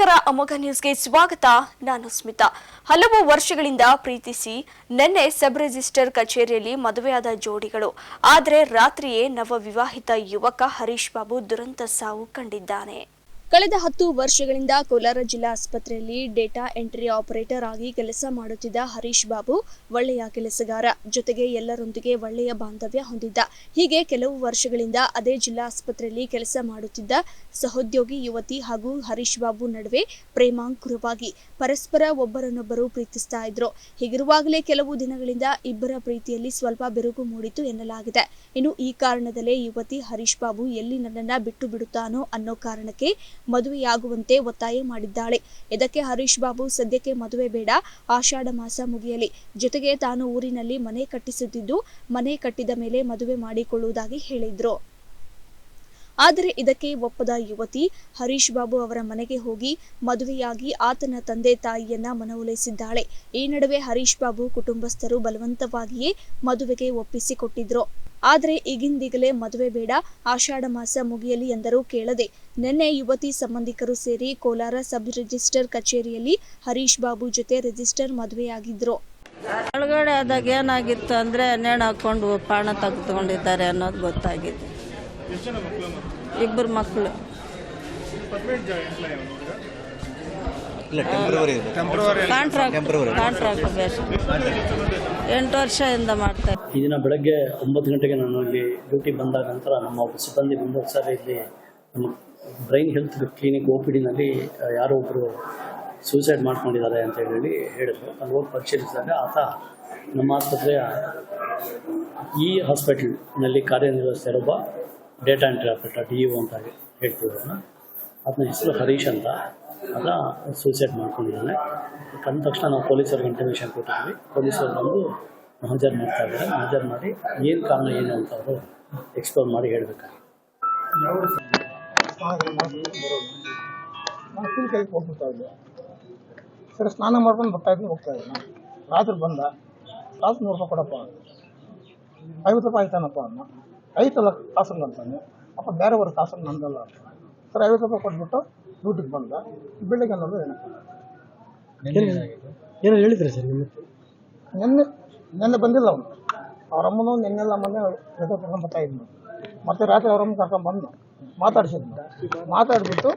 ನಮಸ್ಕಾರ ಅಮೋಘ ನ್ಯೂಸ್ಗೆ ಸ್ವಾಗತ. ನಾನು ಸ್ಮಿತಾ. ಹಲವು ವರ್ಷಗಳಿಂದ ಪ್ರೀತಿಸಿ ನಿನ್ನೆ ಸಬ್ ರಿಜಿಸ್ಟರ್ ಕಚೇರಿಯಲ್ಲಿ ಮದುವೆಯಾದ ಜೋಡಿಗಳು. ಆದರೆ ರಾತ್ರಿಯೇ ನವವಿವಾಹಿತ ಯುವಕ ಹರೀಶ್ ಬಾಬು ದುರಂತ ಸಾವು ಕಂಡಿದ್ದಾನೆ. ಕಳೆದ 10 ವರ್ಷಗಳಿಂದ ಕೋಲಾರ ಜಿಲ್ಲಾ ಆಸ್ಪತ್ರೆಯಲ್ಲಿ ಡೇಟಾ ಎಂಟ್ರಿ ಆಪರೇಟರ್ ಆಗಿ ಕೆಲಸ ಮಾಡುತ್ತಿದ್ದ ಹರೀಶ್ ಬಾಬು ಒಳ್ಳೆಯ ಕೆಲಸಗಾರ, ಜೊತೆಗೆ ಎಲ್ಲರೊಂದಿಗೆ ಒಳ್ಳೆಯ ಬಾಂಧವ್ಯ ಹೊಂದಿದ್ದ. ಹೀಗೆ ಕೆಲವು ವರ್ಷಗಳಿಂದ ಅದೇ ಜಿಲ್ಲಾ ಆಸ್ಪತ್ರೆಯಲ್ಲಿ ಕೆಲಸ ಮಾಡುತ್ತಿದ್ದ ಸಹೋದ್ಯೋಗಿ ಯುವತಿ ಹಾಗೂ ಹರೀಶ್ ಬಾಬು ನಡುವೆ ಪ್ರೇಮಾಂಕುರವಾಗಿ ಪರಸ್ಪರ ಒಬ್ಬರನ್ನೊಬ್ಬರು ಪ್ರೀತಿಸ್ತಾ ಇದ್ರು. ಹೀಗಿರುವಾಗಲೇ ಕೆಲವು ದಿನಗಳಿಂದ ಇಬ್ಬರ ಪ್ರೀತಿಯಲ್ಲಿ ಸ್ವಲ್ಪ ಬಿರುಕು ಮೂಡಿತು ಎನ್ನಲಾಗಿದೆ. ಇನ್ನು ಈ ಕಾರಣದಲ್ಲೇ ಯುವತಿ ಹರೀಶ್ ಬಾಬು ಎಲ್ಲಿ ನನ್ನನ್ನ ಬಿಟ್ಟು ಬಿಡುತ್ತಾನೋ ಅನ್ನೋ ಕಾರಣಕ್ಕೆ ಮದುವೆಯಾಗುವಂತೆ ಒತ್ತಾಯ ಮಾಡಿದ್ದಾಳೆ. ಇದಕ್ಕೆ ಹರೀಶ್ ಬಾಬು ಸದ್ಯಕ್ಕೆ ಮದುವೆ ಬೇಡ, ಆಷಾಢ ಮಾಸ ಮುಗಿಯಲಿ, ಜೊತೆಗೆ ತಾನು ಊರಿನಲ್ಲಿ ಮನೆ ಕಟ್ಟಿಸುತ್ತಿದ್ದು ಮನೆ ಕಟ್ಟಿದ ಮೇಲೆ ಮದುವೆ ಮಾಡಿಕೊಳ್ಳುವುದಾಗಿ ಹೇಳಿದ್ರು. ಆದರೆ ಇದಕ್ಕೆ ಒಪ್ಪದ ಯುವತಿ ಹರೀಶ್ ಬಾಬು ಅವರ ಮನೆಗೆ ಹೋಗಿ ಮದುವೆಯಾಗಿ ಆತನ ತಂದೆ ತಾಯಿಯನ್ನ ಮನವೊಲಿಸಿದ್ದಾಳೆ. ಈ ನಡುವೆ ಹರೀಶ್ ಬಾಬು ಕುಟುಂಬಸ್ಥರು ಬಲವಂತವಾಗಿಯೇ ಮದುವೆಗೆ ಒಪ್ಪಿಸಿಕೊಟ್ಟಿದ್ರು. ಆದರೆ ಈಗಿಂದೀಗಲೇ ಮದುವೆ ಬೇಡ, ಆಷಾಢ ಮಾಸ ಮುಗಿಯಲಿ ಎಂದರೂ ಕೇಳದೆ ನಿನ್ನೆ ಯುವತಿ ಸಂಬಂಧಿಕರು ಸೇರಿ ಕೋಲಾರ ಸಬ್ ರಿಜಿಸ್ಟರ್ ಕಚೇರಿಯಲ್ಲಿ ಹರೀಶ್ ಬಾಬು ಜೊತೆ ರಿಜಿಸ್ಟರ್ ಮದುವೆಯಾಗಿದ್ರು. ಒಳಗಡೆ ಆದಾಗ ಏನಾಗಿತ್ತು ಅಂದರೆ ನೇಣು ಹಾಕೊಂಡು ಪ್ರಾಣ ತೆಗೆದುಕೊಂಡಿದ್ದಾರೆ ಅನ್ನೋದು ಗೊತ್ತಾಗಿದೆ. ಇಬ್ಬರು ಮಕ್ಕಳು. ಕಾಂಟ್ರಾಕ್ಟ್ ಬೇಸ್ 8 ವರ್ಷದಿಂದ ಮಾಡ್ತಾರೆ. ಈ ದಿನ ಬೆಳಗ್ಗೆ 9 ಗಂಟೆಗೆ ನಾನು ಇಲ್ಲಿ ಡ್ಯೂಟಿ ಬಂದ ನಂತರ ನಮ್ಮ ಒಬ್ಬ ಸಿಬ್ಬಂದಿ ಬಂದು ಸರ್ ಇಲ್ಲಿ ನಮ್ಮ ಬ್ರೈನ್ ಹೆಲ್ತ್ ಕ್ಲಿನಿಕ್ OPDನಲ್ಲಿ ಯಾರೋ ಒಬ್ಬರು ಸೂಸೈಡ್ ಮಾಡ್ಕೊಂಡಿದ್ದಾರೆ ಅಂತ ಹೇಳಿ ಹೇಳಿದ್ರು. ಅಲ್ಲಿ ಹೋಗಿ ಪರಿಶೀಲಿಸಿದಾಗ ಆತ ನಮ್ಮ ಆಸ್ಪತ್ರೆಯ ಈ ಹಾಸ್ಪಿಟಲ್ನಲ್ಲಿ ಕಾರ್ಯನಿರ್ವಹಿಸ್ತಿರೋಬ್ಬ ಡೇಟಾ ಎಂಟ್ರಿ ಆಪರೇಟರ್ DO ಅಂತ ಹೇಳ್ತೀವಿ. ಅದನ್ನ ಹೆಸರು ಹರೀಶ್ ಅಂತ. ಅದ ಸೂಸೈಡ್ ಮಾಡ್ಕೊಂಡಿದ್ದಾನೆ. ಕಂಡ ತಕ್ಷಣ ನಾವು ಪೊಲೀಸರಿಗೆ ಇಂಟಿಮೇಷನ್ ಕೊಟ್ಟಿದ್ವಿ. ಪೊಲೀಸರು ಬಂದು ಹಾಜರು ಮಾಡ್ತಾ ಇದ್ದಾರೆ. ಹಾಜರು ಮಾಡಿ ಏನು ಕಾರಣ ಏನು ಅಂತ ಅವರು ಎಕ್ಸ್ಪ್ಲೋರ್ ಮಾಡಿ ಹೇಳಬೇಕಾಗಿ. ಸರಿ, ಸ್ನಾನ ಮಾಡ್ಕೊಂಡು ಬರ್ತಾಯಿದ್ದೀನಿ, ಹೋಗ್ತಾ ಇದ್ದೀನಿ. ರಾತ್ರಿ ಬಂದ, ಕಾಸು 100 ರೂಪಾಯಿ ಕೊಡಪ್ಪ, 50 ರೂಪಾಯಿ ಆಯ್ತಾನಪ್ಪ ಅನ್ನ, ಐತಲ್ಲ ಕಾಸಂಗ ಅಂತಾನೆ. ಅಪ್ಪ ಬೇರೆಯವ್ರ ಕಾಸಂಗ ನಂದಲ್ಲ ಅಂತ. ಸರ್ 50 ರೂಪಾಯಿ ಕೊಟ್ಬಿಟ್ಟು ಡ್ಯೂಟಿಗೆ ಬಂದ. ಬೆಳಿಗ್ಗೆ ಅನ್ನೋದು ಏನೋ ಹೇಳಿದ್ರೆ ಸರ್ ನಿನ್ನೆ ಬಂದಿಲ್ಲ ಅವನು. ಅವರಮ್ಮನೂ ನಿನ್ನೆಲ್ಲ ಮೊನ್ನೆ ಜೊತೆ ಕರ್ಕೊಂಡು ಬರ್ತಾ ಇದ್ನು. ಮತ್ತೆ ರಾತ್ರಿ ಅವರಮ್ಮ ಕರ್ಕೊಂಡು ಬಂದು ಮಾತಾಡಿಬಿಟ್ಟು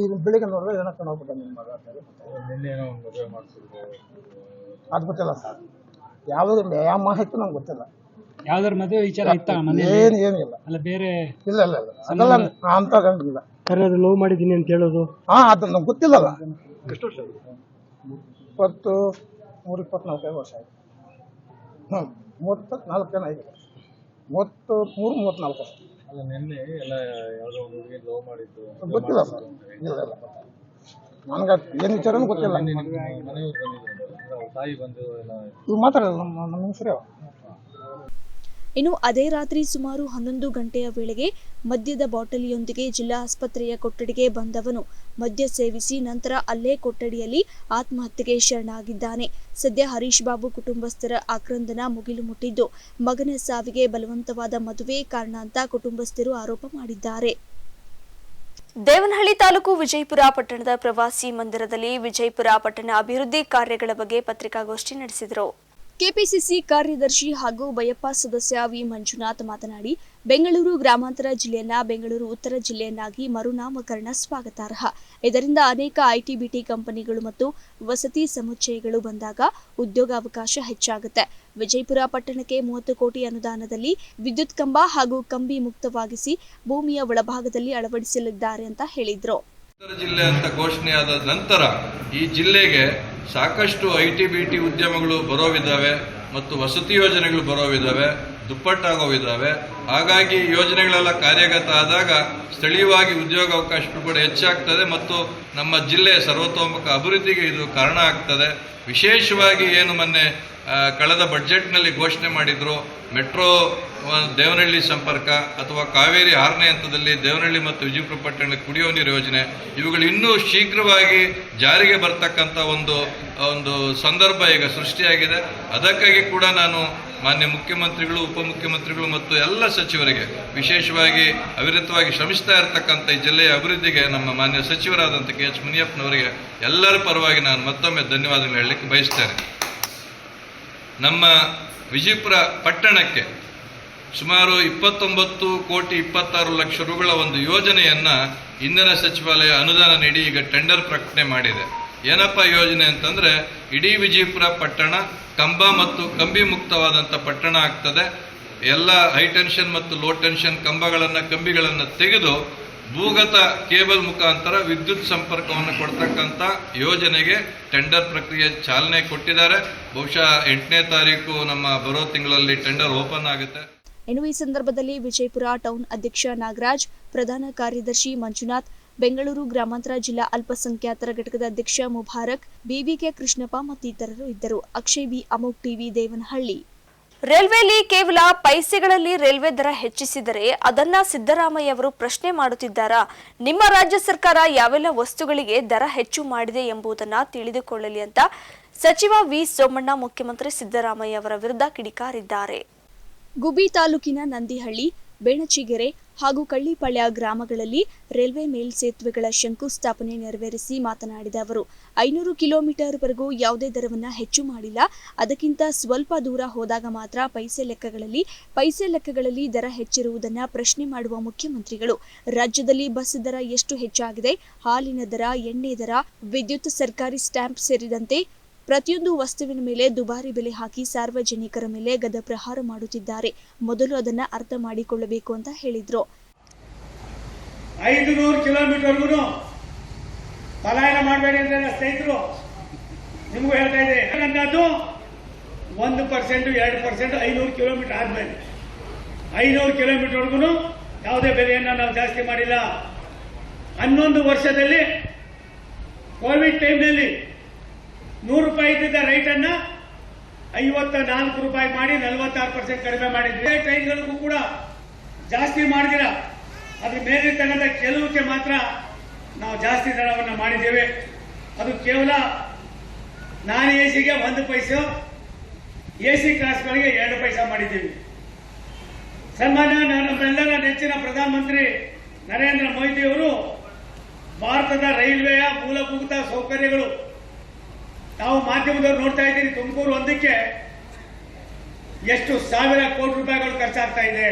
ಈಗ ಬೆಳಿಗ್ಗೆ ನೋಡಿದ್ರೆ ಏನಕ್ಕೆ ಹೋಗ್ಬಿಟ್ಟ ನಿಮ್ಮ ಮಗ ಅಂತ ಅದು ಗೊತ್ತಿಲ್ಲ ಸರ್. ಯಾವ ಮಾಹಿತಿ ನಂಗೆ ಗೊತ್ತಿಲ್ಲ. ಯಾವ್ದಾರ ಮದುವೆ ವಿಚಾರ ಏನಿಲ್ಲ. ಬೇರೆ ಇಲ್ಲ ಅದೆಲ್ಲ ಅಂತ ಗಂಡಿಲ್ಲ. ಲವ್ ಮಾಡಿದ್ದೀನಿ ಅಂತ ಹೇಳೋದು ಅದು ನಮ್ಗೆ ಗೊತ್ತಿಲ್ಲಲ್ಲ. ಎಷ್ಟು ವರ್ಷ? 24 ವರ್ಷ ಆಯ್ತು. 34 ಜನ ಆಗಿದೆ. 33-34 ವರ್ಷ. ಗೊತ್ತಿಲ್ಲ ಸರ್. ಇಲ್ಲ ನನಗೆ ಏನು ವಿಚಾರನೂ ಗೊತ್ತಿಲ್ಲ. ಇವು ಮಾತಾಡಲ್ಲ ನಮ್ಮ ಹೆಸರು. ಇನ್ನು ಅದೇ ರಾತ್ರಿ ಸುಮಾರು 11 ಗಂಟೆಯ ವೇಳೆಗೆ ಮದ್ಯದ ಬಾಟಲಿಯೊಂದಿಗೆ ಜಿಲ್ಲಾ ಆಸ್ಪತ್ರೆಯ ಕೊಠಡಿಗೆ ಬಂದವನು ಮದ್ಯ ಸೇವಿಸಿ ನಂತರ ಅಲ್ಲೇ ಕೊಠಡಿಯಲ್ಲಿ ಆತ್ಮಹತ್ಯೆಗೆ ಶರಣಾಗಿದ್ದಾನೆ. ಸದ್ಯ ಹರೀಶ್ ಬಾಬು ಕುಟುಂಬಸ್ಥರ ಆಕ್ರಂದನ ಮುಗಿಲು ಮುಟ್ಟಿದ್ದು ಮಗನ ಸಾವಿಗೆ ಬಲವಂತವಾದ ಮದುವೆ ಕಾರಣ ಅಂತ ಕುಟುಂಬಸ್ಥರು ಆರೋಪ ಮಾಡಿದ್ದಾರೆ. ದೇವನಹಳ್ಳಿ ತಾಲೂಕು ವಿಜಯಪುರ ಪಟ್ಟಣದ ಪ್ರವಾಸಿ ಮಂದಿರದಲ್ಲಿ ವಿಜಯಪುರ ಪಟ್ಟಣ ಅಭಿವೃದ್ಧಿ ಕಾರ್ಯಗಳ ಬಗ್ಗೆ ಪತ್ರಿಕಾಗೋಷ್ಠಿ ನಡೆಸಿದರು. ಕೆಪಿಸಿಸಿ ಕಾರ್ಯದರ್ಶಿ ಹಾಗೂ ಬಯಪ್ಪ ಸದಸ್ಯ ವಿ ಮಂಜುನಾಥ್ ಮಾತನಾಡಿ, ಬೆಂಗಳೂರು ಗ್ರಾಮಾಂತರ ಜಿಲ್ಲೆಯನ್ನ ಬೆಂಗಳೂರು ಉತ್ತರ ಜಿಲ್ಲೆಯನ್ನಾಗಿ ಮರುನಾಮಕರಣ ಸ್ವಾಗತಾರ್ಹ. ಇದರಿಂದ ಅನೇಕ ಐಟಿ-ಬಿಟಿ ಕಂಪನಿಗಳು ಮತ್ತು ವಸತಿ ಸಮುಚ್ಚಯಗಳು ಬಂದಾಗ ಉದ್ಯೋಗಾವಕಾಶ ಹೆಚ್ಚಾಗುತ್ತೆ. ವಿಜಯಪುರ ಪಟ್ಟಣಕ್ಕೆ 30 ಕೋಟಿ ಅನುದಾನದಲ್ಲಿ ವಿದ್ಯುತ್ ಕಂಬ ಹಾಗೂ ಕಂಬಿ ಮುಕ್ತವಾಗಿಸಿ ಭೂಮಿಯ ಒಳಭಾಗದಲ್ಲಿ ಅಳವಡಿಸಲಿದ್ದಾರೆ ಅಂತ ಹೇಳಿದ್ರು. ಉತ್ತರ ಜಿಲ್ಲೆ ಅಂತ ಘೋಷಣೆಯಾದ ನಂತರ ಈ ಜಿಲ್ಲೆಗೆ ಸಾಕಷ್ಟು ಐಟಿ-ಬಿಟಿ ಉದ್ಯಮಗಳು ಬರೋವಿದ್ದಾವೆ ಮತ್ತು ವಸತಿ ಯೋಜನೆಗಳು ಬರೋವಿದ್ದಾವೆ, ದುಪ್ಪಟ್ಟಾಗೋವಿದ್ದಾವೆ. ಹಾಗಾಗಿ ಯೋಜನೆಗಳೆಲ್ಲ ಕಾರ್ಯಗತ ಆದಾಗ ಸ್ಥಳೀಯವಾಗಿ ಉದ್ಯೋಗಾವಕಾಶಗಳು ಕೂಡ ಹೆಚ್ಚಾಗ್ತದೆ ಮತ್ತು ನಮ್ಮ ಜಿಲ್ಲೆಯ ಸರ್ವತೋಮುಖ ಅಭಿವೃದ್ಧಿಗೆ ಇದು ಕಾರಣ ಆಗ್ತದೆ. ವಿಶೇಷವಾಗಿ ಏನು ಮೊನ್ನೆ ಕಳೆದ ಬಜೆಟ್ನಲ್ಲಿ ಘೋಷಣೆ ಮಾಡಿದ್ರು, ಮೆಟ್ರೋ ದೇವನಹಳ್ಳಿ ಸಂಪರ್ಕ ಅಥವಾ ಕಾವೇರಿ 6ನೇ ಹಂತದಲ್ಲಿ ದೇವನಹಳ್ಳಿ ಮತ್ತು ವಿಜಯಪುರ ಪಟ್ಟಣ ಕುಡಿಯುವ ನೀರು ಯೋಜನೆ, ಇವುಗಳು ಇನ್ನೂ ಶೀಘ್ರವಾಗಿ ಜಾರಿಗೆ ಬರ್ತಕ್ಕಂಥ ಒಂದು ಸಂದರ್ಭ ಈಗ ಸೃಷ್ಟಿಯಾಗಿದೆ. ಅದಕ್ಕಾಗಿ ಕೂಡ ನಾನು ಮಾನ್ಯ ಮುಖ್ಯಮಂತ್ರಿಗಳು, ಉಪಮುಖ್ಯಮಂತ್ರಿಗಳು ಮತ್ತು ಎಲ್ಲ ಸಚಿವರಿಗೆ, ವಿಶೇಷವಾಗಿ ಅವಿರತವಾಗಿ ಶ್ರಮಿಸ್ತಾ ಇರತಕ್ಕಂಥ ಈ ಜಿಲ್ಲೆಯ ಅಭಿವೃದ್ಧಿಗೆ ನಮ್ಮ ಮಾನ್ಯ ಸಚಿವರಾದಂಥ KH ಮುನಿಯಪ್ಪನವರಿಗೆ ಎಲ್ಲರ ಪರವಾಗಿ ನಾನು ಮತ್ತೊಮ್ಮೆ ಧನ್ಯವಾದಗಳು ಹೇಳಲಿಕ್ಕೆ ಬಯಸ್ತೇನೆ. ನಮ್ಮ ವಿಜಯಪುರ ಪಟ್ಟಣಕ್ಕೆ ಸುಮಾರು 29,26,00,000 ರೂಗಳ ಒಂದು ಯೋಜನೆಯನ್ನ ಇಂಧನ ಸಚಿವಾಲಯ ಅನುದಾನ ನೀಡಿ ಈಗ ಟೆಂಡರ್ ಪ್ರಕಟಣೆ ಮಾಡಿದೆ. ಏನಪ್ಪ ಯೋಜನೆ ಅಂತಂದ್ರೆ, ಇಡೀ ವಿಜಯಪುರ ಪಟ್ಟಣ ಕಂಬ ಮತ್ತು ಕಂಬಿ ಮುಕ್ತವಾದಂಥ ಪಟ್ಟಣ ಆಗ್ತದೆ. ಎಲ್ಲ ಹೈ ಟೆನ್ಷನ್ ಮತ್ತು ಲೋ ಟೆನ್ಷನ್ ಕಂಬಿಗಳನ್ನು ತೆಗೆದು ಭೂಗತ ಕೇಬಲ್ ಮುಖಾಂತರ ವಿದ್ಯುತ್ ಸಂಪರ್ಕವನ್ನು ಕೊಡ್ತಕ್ಕಂಥ ಯೋಜನೆಗೆ ಟೆಂಡರ್ ಪ್ರಕ್ರಿಯೆ ಚಾಲನೆ ಕೊಟ್ಟಿದ್ದಾರೆ. ಬಹುಶಃ 8ನೇ ತಾರೀಕು ನಮ್ಮ ಬರೋ ತಿಂಗಳಲ್ಲಿ ಟೆಂಡರ್ ಓಪನ್ ಆಗುತ್ತೆ. ಇನ್ನು ಈ ಸಂದರ್ಭದಲ್ಲಿ ವಿಜಯಪುರ ಟೌನ್ ಅಧ್ಯಕ್ಷ ನಾಗರಾಜ್, ಪ್ರಧಾನ ಕಾರ್ಯದರ್ಶಿ ಮಂಜುನಾಥ್, ಬೆಂಗಳೂರು ಗ್ರಾಮಾಂತರ ಜಿಲ್ಲಾ ಅಲ್ಪಸಂಖ್ಯಾತರ ಘಟಕದ ಅಧ್ಯಕ್ಷ ಮುಬಾರಕ್, BBK ಕೃಷ್ಣಪ್ಪ ಮತ್ತಿತರರು ಇದ್ದರು. ಅಕ್ಷಯ್ ಬಿ, ಅಮೋಕ್ ಟಿವಿ, ದೇವನಹಳ್ಳಿ. ರೈಲ್ವೆಯಲ್ಲಿ ಕೇವಲ ಪೈಸೆಗಳಲ್ಲಿ ರೈಲ್ವೆ ದರ ಹೆಚ್ಚಿಸಿದರೆ ಅದನ್ನ ಸಿದ್ದರಾಮಯ್ಯ ಅವರು ಪ್ರಶ್ನೆ ಮಾಡುತ್ತಿದ್ದಾರಾ? ನಿಮ್ಮ ರಾಜ್ಯ ಸರ್ಕಾರ ಯಾವೆಲ್ಲ ವಸ್ತುಗಳಿಗೆ ದರ ಹೆಚ್ಚು ಮಾಡಿದೆ ಎಂಬುದನ್ನು ತಿಳಿದುಕೊಳ್ಳಲಿ ಅಂತ ಸಚಿವ ವಿ ಸೋಮಣ್ಣ ಮುಖ್ಯಮಂತ್ರಿ ಸಿದ್ದರಾಮಯ್ಯ ಅವರ ವಿರುದ್ಧ ಕಿಡಿಕಾರಿದ್ದಾರೆ. ಗುಬಿ ತಾಲೂಕಿನ ನಂದಿಹಳ್ಳಿ, ಬೇಣಚಿಗೆರೆ ಹಾಗೂ ಕಳ್ಳಿಪಾಳ್ಯ ಗ್ರಾಮಗಳಲ್ಲಿ ರೈಲ್ವೆ ಮೇಲ್ಸೇತುವೆಗಳ ಶಂಕುಸ್ಥಾಪನೆ ನೆರವೇರಿಸಿ ಮಾತನಾಡಿದ ಅವರು, 500 ಕಿಲೋಮೀಟರ್ವರೆಗೂ ಯಾವುದೇ ದರವನ್ನು ಹೆಚ್ಚು ಮಾಡಿಲ್ಲ. ಅದಕ್ಕಿಂತ ಸ್ವಲ್ಪ ದೂರ ಹೋದಾಗ ಮಾತ್ರ ಪೈಸೆ ಲೆಕ್ಕಗಳಲ್ಲಿ ದರ ಹೆಚ್ಚಿರುವುದನ್ನು ಪ್ರಶ್ನೆ ಮಾಡುವ ಮುಖ್ಯಮಂತ್ರಿಗಳು, ರಾಜ್ಯದಲ್ಲಿ ಬಸ್ ದರ ಎಷ್ಟು ಹೆಚ್ಚಾಗಿದೆ, ಹಾಲಿನ ದರ, ಎಣ್ಣೆ ದರ, ವಿದ್ಯುತ್, ಸರ್ಕಾರಿ ಸ್ಟ್ಯಾಂಪ್ ಸೇರಿದಂತೆ ಪ್ರತಿಯೊಂದು ವಸ್ತುವಿನ ಮೇಲೆ ದುಬಾರಿ ಬೆಲೆ ಹಾಕಿ ಸಾರ್ವಜನಿಕರ ಮೇಲೆ ಗದ ಪ್ರಹಾರ ಮಾಡುತ್ತಿದ್ದಾರೆ. ಮೊದಲು ಅದನ್ನ ಅರ್ಥ ಮಾಡಿಕೊಳ್ಳಬೇಕು ಅಂತ ಹೇಳಿದ್ರು. 500 ಕಿಲೋಮೀಟರ್ವರೆಗೂ ಪಲಾಯನ ಮಾಡಬೇಡಿ ಅಂತ ಸ್ನೇಹಿತರು ನಿಮಗೂ ಹೇಳ್ತಾ ಇದೆ. ಅನ್ನೋದು 1%, 2%, 500 ಕಿಲೋಮೀಟರ್ ಆದ್ಮೇಲೆ 500 ಕಿಲೋಮೀಟರ್ವರೆಗೂ ಯಾವುದೇ ಬೆಲೆಯನ್ನು ನಾವು ಜಾಸ್ತಿ ಮಾಡಿಲ್ಲ. 11 ವರ್ಷದಲ್ಲಿ ಕೋವಿಡ್ ಟೈಮ್ನಲ್ಲಿ 100 ರೂಪಾಯಿ ಇದ್ದಿದ್ದ ರೈಟನ್ನ 54 ರೂಪಾಯಿ ಮಾಡಿ 46% ಕಡಿಮೆ ಮಾಡಿದ್ವಿ. ಟ್ರೈನ್ಗಳಿಗೂ ಕೂಡ ಜಾಸ್ತಿ ಮಾಡಿದಿರ, ಅದ್ರ ಮೇಲಿರ್ತಕ್ಕಂಥ ಕೆಲವಕ್ಕೆ ಮಾತ್ರ ನಾವು ಜಾಸ್ತಿ ದರವನ್ನು ಮಾಡಿದ್ದೇವೆ. ಅದು ಕೇವಲ ನಾನ್ AC ಗೆ 1 ಪೈಸೆ, AC ಕ್ಲಾಸ್ಗಳಿಗೆ 2 ಪೈಸೆ ಮಾಡಿದ್ದೀವಿ. ಸನ್ಮಾನ್ಯ ನಮ್ಮೆಲ್ಲರ ನೆಚ್ಚಿನ ಪ್ರಧಾನಮಂತ್ರಿ ನರೇಂದ್ರ ಮೋದಿ ಅವರು ಭಾರತದ ರೈಲ್ವೆಯ ಮೂಲಭೂತ ಸೌಕರ್ಯಗಳು ನಾವು ಮಾಧ್ಯಮದವರು ನೋಡ್ತಾ ಇದ್ದೀರಿ, ತುಮಕೂರು ಒಂದಕ್ಕೆ ಎಷ್ಟು ಸಾವಿರ ಕೋಟಿ ರೂಪಾಯಿಗಳು ಖರ್ಚಾಗ್ತಾ ಇದೆ.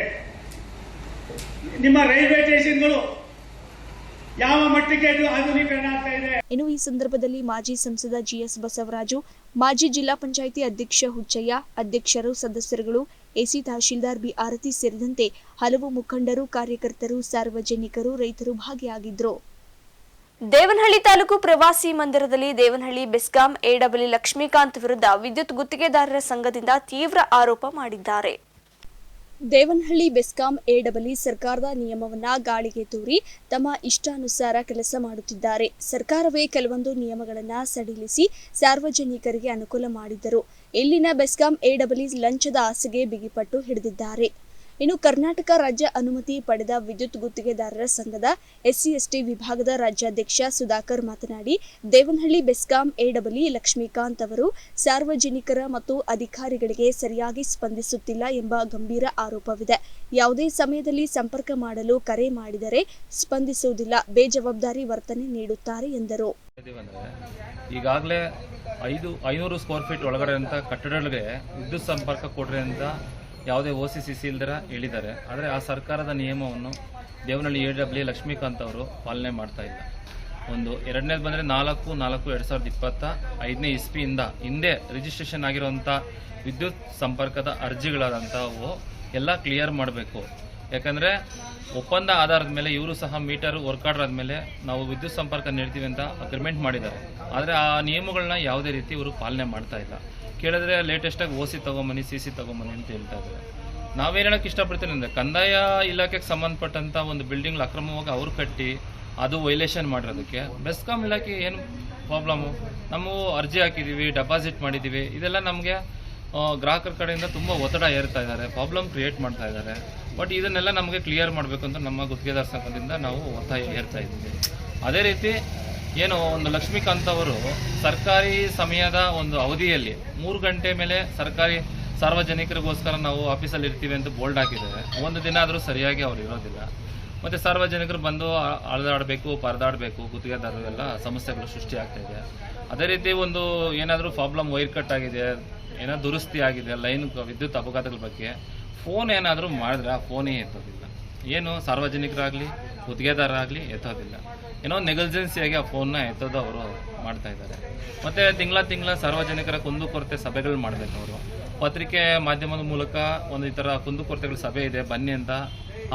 ನಿಮ್ಮ ರೈಲ್ವೆ ಸ್ಟೇಷನ್ಗಳು ಯಾವ ಮಟ್ಟಿಗೆ ಆಧುನೀಕರಣ ಆಗ್ತಾ ಇದೆ. ಇನ್ನು ಈ ಸಂದರ್ಭದಲ್ಲಿ ಮಾಜಿ ಸಂಸದ GS ಬಸವರಾಜು, ಮಾಜಿ ಜಿಲ್ಲಾ ಪಂಚಾಯಿತಿ ಅಧ್ಯಕ್ಷ ಹುಚ್ಚಯ್ಯ, ಅಧ್ಯಕ್ಷರು, ಸದಸ್ಯರುಗಳು, AC ತಹಶೀಲ್ದಾರ್ ಬಿ ಆರತಿ ಸೇರಿದಂತೆ ಹಲವು ಮುಖಂಡರು, ಕಾರ್ಯಕರ್ತರು, ಸಾರ್ವಜನಿಕರು, ರೈತರು ಭಾಗಿಯಾಗಿದ್ದರು. ದೇವನಹಳ್ಳಿ ತಾಲೂಕು ಪ್ರವಾಸಿ ಮಂದಿರದಲ್ಲಿ ದೇವನಹಳ್ಳಿ ಬೆಸ್ಕಾಂ AW ಲಕ್ಷ್ಮೀಕಾಂತ್ ವಿರುದ್ಧ ವಿದ್ಯುತ್ ಗುತ್ತಿಗೆದಾರರ ಸಂಘದಿಂದ ತೀವ್ರ ಆರೋಪ ಮಾಡಿದ್ದಾರೆ. ದೇವನಹಳ್ಳಿ ಬೆಸ್ಕಾಂ AW ಸರ್ಕಾರದ ನಿಯಮವನ್ನ ಗಾಳಿಗೆ ತೂರಿ ತಮ್ಮ ಇಷ್ಟಾನುಸಾರ ಕೆಲಸ ಮಾಡುತ್ತಿದ್ದಾರೆ. ಸರ್ಕಾರವೇ ಕೆಲವೊಂದು ನಿಯಮಗಳನ್ನು ಸಡಿಲಿಸಿ ಸಾರ್ವಜನಿಕರಿಗೆ ಅನುಕೂಲ ಮಾಡಿದ್ದರು. ಇಲ್ಲಿನ ಬೆಸ್ಕಾಂ AW ಲಂಚದ ಆಸೆಗೆ ಬಿಗಿಪಟ್ಟು ಹಿಡಿದಿದ್ದಾರೆ. ಇನ್ನು ಕರ್ನಾಟಕ ರಾಜ್ಯ ಅನುಮತಿ ಪಡೆದ ವಿದ್ಯುತ್ ಗುತ್ತಿಗೆದಾರರ ಸಂಘದ SC/ST ವಿಭಾಗದ ರಾಜ್ಯಾಧ್ಯಕ್ಷ ಸುಧಾಕರ್ ಮಾತನಾಡಿ, ದೇವನಹಳ್ಳಿ ಬೆಸ್ಕಾಂ AW ಲಕ್ಷ್ಮೀಕಾಂತ್ ಅವರು ಸಾರ್ವಜನಿಕರ ಮತ್ತು ಅಧಿಕಾರಿಗಳಿಗೆ ಸರಿಯಾಗಿ ಸ್ಪಂದಿಸುತ್ತಿಲ್ಲ ಎಂಬ ಗಂಭೀರ ಆರೋಪವಿದೆ. ಯಾವುದೇ ಸಮಯದಲ್ಲಿ ಸಂಪರ್ಕ ಮಾಡಲು ಕರೆ ಮಾಡಿದರೆ ಸ್ಪಂದಿಸುವುದಿಲ್ಲ, ಬೇಜವಾಬ್ದಾರಿ ವರ್ತನೆ ನೀಡುತ್ತಾರೆ ಎಂದರು. ಈಗಾಗಲೇ 500 ಸ್ಕ್ವೇರ್ ಫೀಟ್ ಒಳಗಡೆ ಅಂತ ಕಟ್ಟಡಗಳಿಗೆ ವಿದ್ಯುತ್ ಸಂಪರ್ಕ ಕೊಡ್ರಿ ಅಂತ ಯಾವುದೇ OCCC ಇಲ್ದಿರ ಹೇಳಿದ್ದಾರೆ. ಆದರೆ ಆ ಸರ್ಕಾರದ ನಿಯಮವನ್ನು ದೇವನಹಳ್ಳಿ AW ಲಕ್ಷ್ಮೀಕಾಂತ್ ಅವರು ಪಾಲನೆ ಮಾಡ್ತಾ ಇಲ್ಲ. ಒಂದು ಎರಡನೇದು ಬಂದರೆ 4/4/2025 ಇಸ್ವಿಯಿಂದ ಹಿಂದೆ ರಿಜಿಸ್ಟ್ರೇಷನ್ ಆಗಿರುವಂಥ ವಿದ್ಯುತ್ ಸಂಪರ್ಕದ ಅರ್ಜಿಗಳಾದಂಥವು ಎಲ್ಲ ಕ್ಲಿಯರ್ ಮಾಡಬೇಕು. ಯಾಕಂದರೆ ಒಪ್ಪಂದ ಆಧಾರದ ಮೇಲೆ ಇವರು ಸಹ ಮೀಟರ್ ವರ್ಕ್ ಆರ್ಡರ್ ಆದಮೇಲೆ ನಾವು ವಿದ್ಯುತ್ ಸಂಪರ್ಕ ನೀಡ್ತೀವಿ ಅಂತ ಅಗ್ರಿಮೆಂಟ್ ಮಾಡಿದ್ದಾರೆ. ಆದರೆ ಆ ನಿಯಮಗಳನ್ನ ಯಾವುದೇ ರೀತಿ ಇವರು ಪಾಲನೆ ಮಾಡ್ತಾ ಇಲ್ಲ. ಕೇಳಿದ್ರೆ ಲೇಟೆಸ್ಟಾಗಿ OC ತೊಗೊಂಬನ್ನಿ, CC ತೊಗೊಂಬನ್ನಿ ಅಂತ ಹೇಳ್ತಾ ಇದ್ದಾರೆ. ನಾವೇನು ಹೇಳೋಕ್ಕೆ ಇಷ್ಟಪಡ್ತೀನಿ ಅಂದರೆ, ಕಂದಾಯ ಇಲಾಖೆಗೆ ಸಂಬಂಧಪಟ್ಟಂಥ ಒಂದು ಬಿಲ್ಡಿಂಗ್ ಅಕ್ರಮವಾಗಿ ಅವ್ರು ಕಟ್ಟಿ ಅದು ವೈಲೇಷನ್ ಮಾಡಿರೋದಕ್ಕೆ ಬೆಸ್ಕಾಂ ಇಲಾಖೆ ಏನು ಪ್ರಾಬ್ಲಮ್ಮು? ನಾವು ಅರ್ಜಿ ಹಾಕಿದ್ದೀವಿ, ಡೆಪಾಸಿಟ್ ಮಾಡಿದ್ದೀವಿ, ಇದೆಲ್ಲ ನಮಗೆ ಗ್ರಾಹಕರ ಕಡೆಯಿಂದ ತುಂಬ ಒತ್ತಡ ಏರ್ತಾ ಇದ್ದಾರೆ, ಪ್ರಾಬ್ಲಮ್ ಕ್ರಿಯೇಟ್ ಮಾಡ್ತಾ ಇದ್ದಾರೆ. ಬಟ್ ಇದನ್ನೆಲ್ಲ ನಮಗೆ ಕ್ಲಿಯರ್ ಮಾಡಬೇಕು ಅಂತ ನಮ್ಮ ಗುತ್ತಿಗೆದಾರ ಸಂಘದಿಂದ ನಾವು ಒತ್ತಾಯ ಏರ್ತಾ ಇದ್ದೀವಿ. ಅದೇ ರೀತಿ ಏನು ಒಂದು ಲಕ್ಷ್ಮೀಕಾಂತ್ ಅವರು ಸರ್ಕಾರಿ ಸಮಯದ ಒಂದು ಅವಧಿಯಲ್ಲಿ 3 ಗಂಟೆ ಮೇಲೆ ಸರ್ಕಾರಿ ಸಾರ್ವಜನಿಕರಿಗೋಸ್ಕರ ನಾವು ಆಫೀಸಲ್ಲಿ ಇರ್ತೀವಿ ಅಂತ ಬೋಲ್ಡ್ ಹಾಕಿದ್ದೇವೆ. ಒಂದು ದಿನ ಆದರೂ ಸರಿಯಾಗಿ ಅವ್ರು ಇರೋದಿಲ್ಲ. ಮತ್ತು ಸಾರ್ವಜನಿಕರು ಬಂದು ಅಳೆದಾಡಬೇಕು, ಪರದಾಡಬೇಕು, ಗುತ್ತಿಗೆದಾರರು ಎಲ್ಲ ಸಮಸ್ಯೆಗಳು ಸೃಷ್ಟಿ ಆಗ್ತಾ ಇದೆ. ಅದೇ ರೀತಿ ಒಂದು ಏನಾದರೂ ಪ್ರಾಬ್ಲಮ್ ವೈರ್ ಕಟ್ ಆಗಿದೆ, ಏನೋ ದುರಸ್ತಿ ಆಗಿದೆ, ಲೈನ್ ವಿದ್ಯುತ್ ಅಪಘಾತಗಳ ಬಗ್ಗೆ ಫೋನ್ ಏನಾದರೂ ಮಾಡಿದ್ರೆ ಆ ಫೋನೇ ಎತ್ತೋದಿಲ್ಲ. ಏನು ಸಾರ್ವಜನಿಕರಾಗಲಿ ಗುತ್ತಿಗೆದಾರರಾಗಲಿ ಎತ್ತೋದಿಲ್ಲ. ಏನೋ ನೆಗ್ಲಿಜೆನ್ಸಿಯಾಗಿ ಆ ಫೋನ್ನ ಎತ್ತೋದು ಅವರು ಮಾಡ್ತಾ ಇದ್ದಾರೆ. ಮತ್ತು ತಿಂಗಳ ಸಾರ್ವಜನಿಕರ ಕುಂದುಕೊರತೆ ಸಭೆಗಳು ಮಾಡಬೇಕು. ಅವರು ಪತ್ರಿಕೆ ಮಾಧ್ಯಮದ ಮೂಲಕ ಒಂದು ಈ ಥರ ಕುಂದುಕೊರತೆಗಳ ಸಭೆ ಇದೆ ಬನ್ನಿ ಅಂತ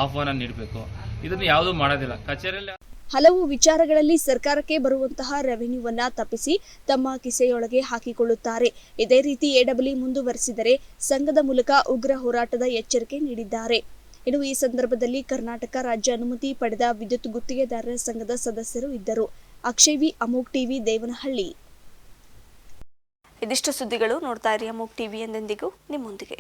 ಆಹ್ವಾನ ನೀಡಬೇಕು. ಇದನ್ನು ಯಾವುದೂ ಮಾಡೋದಿಲ್ಲ. ಕಚೇರಿಯಲ್ಲಿ ಹಲವು ವಿಚಾರಗಳಲ್ಲಿ ಸರ್ಕಾರಕ್ಕೆ ಬರುವಂತಹ ರೆವೆನ್ಯೂವನ್ನ ತಪ್ಪಿಸಿ ತಮ್ಮ ಕಿಸೆಯೊಳಗೆ ಹಾಕಿಕೊಳ್ಳುತ್ತಾರೆ. ಇದೇ ರೀತಿ ಎಡಬಲಿ ಮುಂದುವರೆಸಿದರೆ ಸಂಘದ ಮೂಲಕ ಉಗ್ರ ಹೋರಾಟದ ಎಚ್ಚರಿಕೆ ನೀಡಿದ್ದಾರೆ. ಇನ್ನು ಈ ಸಂದರ್ಭದಲ್ಲಿ ಕರ್ನಾಟಕ ರಾಜ್ಯ ಅನುಮತಿ ಪಡೆದ ವಿದ್ಯುತ್ ಗುತ್ತಿಗೆದಾರರ ಸಂಘದ ಸದಸ್ಯರು ಇದ್ದರು. Akshay V, Amogh TV, Devanahalli. ಇದಿಷ್ಟು ಸುದ್ದಿಗಳು. ನೋಡ್ತಾ ಇರಿ ಅಮೋಘ್ ಟಿವಿ, ಎಂದೆಂದಿಗೂ ನಿಮ್ಮೊಂದಿಗೆ.